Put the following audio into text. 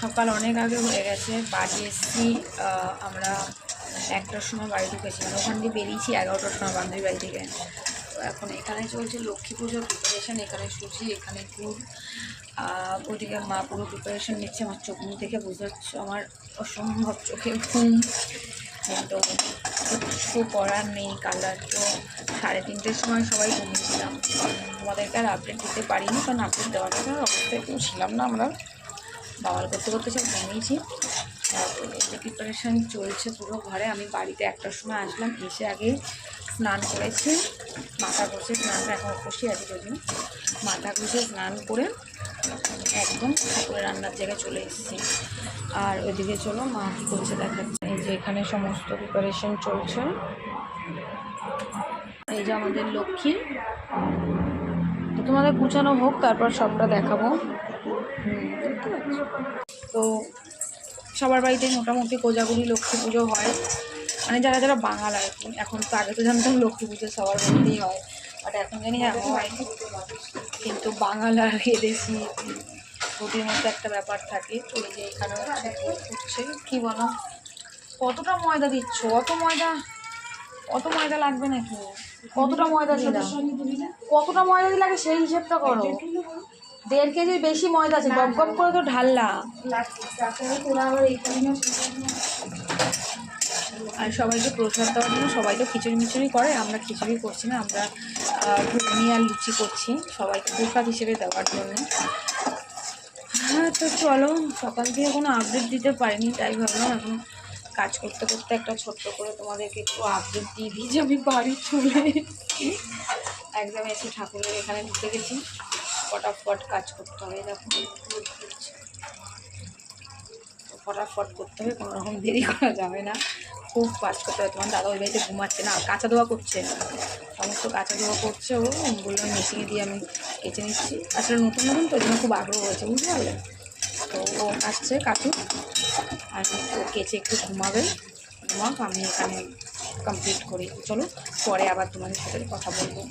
সকাল অনেক আগে হয়ে গেছে, বাড়ি এসেছি আমরা 1টার সময় বাড়ি ঢুকেছি, মানে ওখান দিয়ে বেরিয়েছি 11টার সময় বান্ধবী বাড়ি থেকে। তো এখন এখানে চলছে লক্ষ্মী পুজোর প্রিপারেশান, এখানে সুজি, এখানে গুড়, ওইদিকে মা পুরো প্রিপারেশান নিচ্ছে। আমার চোখ মুখ দেখে বুঝতে পারছো আমার অসম্ভব চোখে ঘুম, কিন্তু কিছু করার নেই। কালার তো 3:30টার সময় সবাই ঘুমিয়েছিলাম, আমাদেরকে আর আপডেট দিতে পারিনি, কারণ আপডেট দেওয়ার অবস্থায় কেউ ছিলাম না, আমরা বাবার করতে করতে সব ঘুমিয়েছি। যে প্রিপারেশান চলছে পুরো ঘরে। আমি বাড়িতে 1টার সময় আসলাম, এসে আগে স্নান করেছি, মাথা ঘষে, স্নানটা এখন বসে আছি যদিও, মাথা ঘষে স্নান করে একদম ঠাকুরের রান্নার জায়গায় চলে এসেছি। আর ওইদিকে চলো মা কী করছে দেখাচ্ছে। এই যে এখানে সমস্ত প্রিপারেশান চলছে, এই যে আমাদের লক্ষ্মী। তো তোমাদের গুছানো হোক, তারপর সবটা দেখাবো। দেখতে পাচ্ছ তো সবার বাড়িতে মোটামুটি কোজাগুড়ি লক্ষ্মী পুজো হয়, মানে যারা যারা বাঙাল আর কি। এখন তো আগে তো জানতাম লক্ষ্মী পুজো সবার বাড়িতেই হয়, বাট এখন জানি হ্যাঁ হয়, কিন্তু বাঙাল আর এদেশি রুটির মধ্যে একটা ব্যাপার থাকে। তো এই যে এখানে হচ্ছে কী বলো, কতটা ময়দা দিচ্ছ? অত ময়দা লাগবে নাকি? কতটা ময়দা দিলাম, কতটা ময়দা দিলে আগে সেই হিসেবটা করো। 1.5 কেজির বেশি ময়দা আছে, গপ গপ করে তো ঢাললাম। আর সবাইকে প্রসাদ দেওয়ার জন্য সবাই তো খিচুড়ি মিচুড়ি করে, আমরা খিচুড়ি করছি না, আমরা ঘুগনি আর লুচি করছি সবাইকে প্রসাদ হিসেবে দেওয়ার জন্য। হ্যাঁ তো চলো, সকাল থেকে কোনো আপডেট দিতে পারিনি, তাই ভাবলাম এখন কাজ করতে করতে একটা ছোট্ট করে তোমাদেরকে একটু আপডেট দিয়ে দিই যে আমি বাড়ি চলে এসেছি। একদম এসে ঠাকুরের এখানে ঢুকে গেছি, ফটাফট কাজ করতে হবে। দেখো ফটাফট করতে হবে, কোনো রকম দেরি করা যাবে না, খুব কাজ করতে হবে। তোমার দাদা ওই বাড়িতে ঘুমাচ্ছে না, কাঁচা ধোয়া করছে, সমস্ত কাঁচা ধোয়া করছে। ও বললো মেশিনে দিয়ে আমি কেচে নিচ্ছি। আসলে নতুন নতুন তো ওই জন্য খুব আগ্রহ হয়েছে, বুঝতে পারলে। তো ও আসছে কাচু, আর ও কেচে একটু ঘুমাবে, আমি এখানে কমপ্লিট করি। চলো পরে আবার তোমাদের সাথে কথা বলবো।